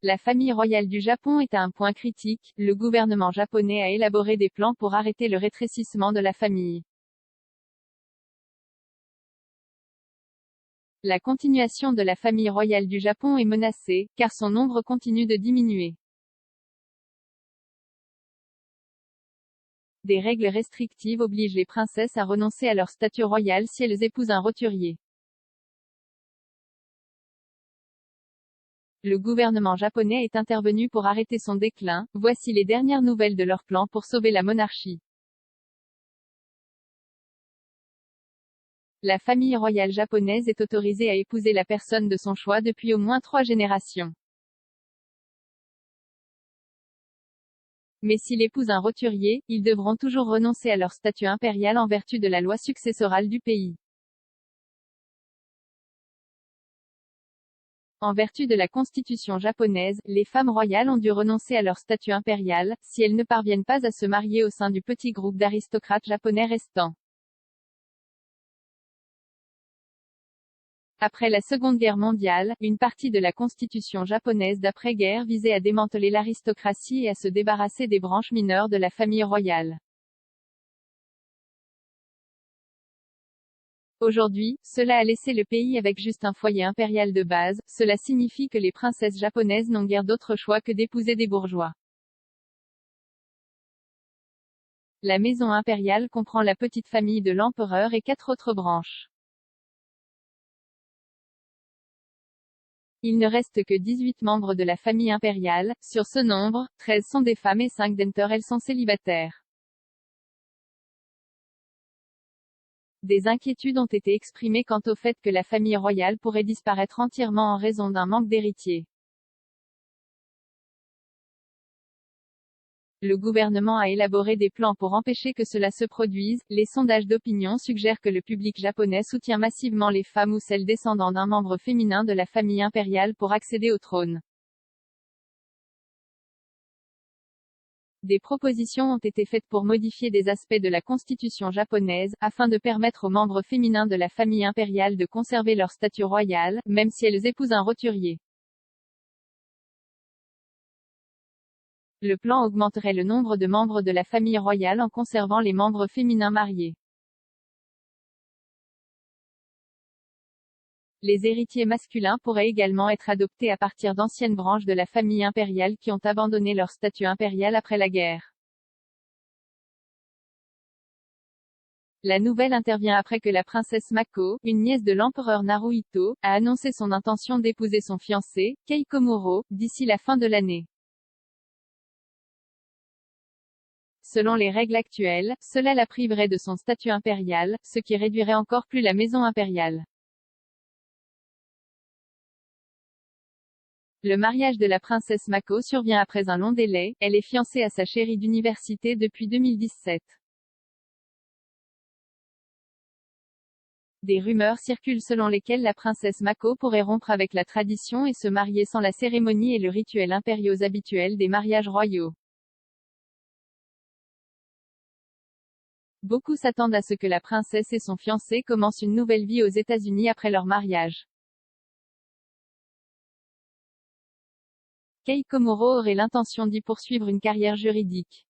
La famille royale du Japon est à un point critique, le gouvernement japonais a élaboré des plans pour arrêter le rétrécissement de la famille. La continuation de la famille royale du Japon est menacée, car son nombre continue de diminuer. Des règles restrictives obligent les princesses à renoncer à leur statut royal si elles épousent un roturier. Le gouvernement japonais est intervenu pour arrêter son déclin. Voici les dernières nouvelles de leur plan pour sauver la monarchie. La famille royale japonaise est autorisée à épouser la personne de son choix depuis au moins 3 générations. Mais s'ils épousent un roturier, ils devront toujours renoncer à leur statut impérial en vertu de la loi successorale du pays. En vertu de la constitution japonaise, les femmes royales ont dû renoncer à leur statut impérial, si elles ne parviennent pas à se marier au sein du petit groupe d'aristocrates japonais restant. Après la Seconde Guerre mondiale, une partie de la constitution japonaise d'après-guerre visait à démanteler l'aristocratie et à se débarrasser des branches mineures de la famille royale. Aujourd'hui, cela a laissé le pays avec juste un foyer impérial de base. Cela signifie que les princesses japonaises n'ont guère d'autre choix que d'épouser des bourgeois. La maison impériale comprend la petite famille de l'empereur et 4 autres branches. Il ne reste que 18 membres de la famille impériale. Sur ce nombre, 13 sont des femmes et 5 d'entre elles sont célibataires. Des inquiétudes ont été exprimées quant au fait que la famille royale pourrait disparaître entièrement en raison d'un manque d'héritiers. Le gouvernement a élaboré des plans pour empêcher que cela se produise. Les sondages d'opinion suggèrent que le public japonais soutient massivement les femmes ou celles descendant d'un membre féminin de la famille impériale pour accéder au trône. Des propositions ont été faites pour modifier des aspects de la constitution japonaise, afin de permettre aux membres féminins de la famille impériale de conserver leur statut royal, même si elles épousent un roturier. Le plan augmenterait le nombre de membres de la famille royale en conservant les membres féminins mariés. Les héritiers masculins pourraient également être adoptés à partir d'anciennes branches de la famille impériale qui ont abandonné leur statut impérial après la guerre. La nouvelle intervient après que la princesse Mako, une nièce de l'empereur Naruhito, a annoncé son intention d'épouser son fiancé, Kei Komuro, d'ici la fin de l'année. Selon les règles actuelles, cela la priverait de son statut impérial, ce qui réduirait encore plus la maison impériale. Le mariage de la princesse Mako survient après un long délai. Elle est fiancée à sa chérie d'université depuis 2017. Des rumeurs circulent selon lesquelles la princesse Mako pourrait rompre avec la tradition et se marier sans la cérémonie et le rituel impériaux habituel des mariages royaux. Beaucoup s'attendent à ce que la princesse et son fiancé commencent une nouvelle vie aux États-Unis après leur mariage. Kei Komuro aurait l'intention d'y poursuivre une carrière juridique.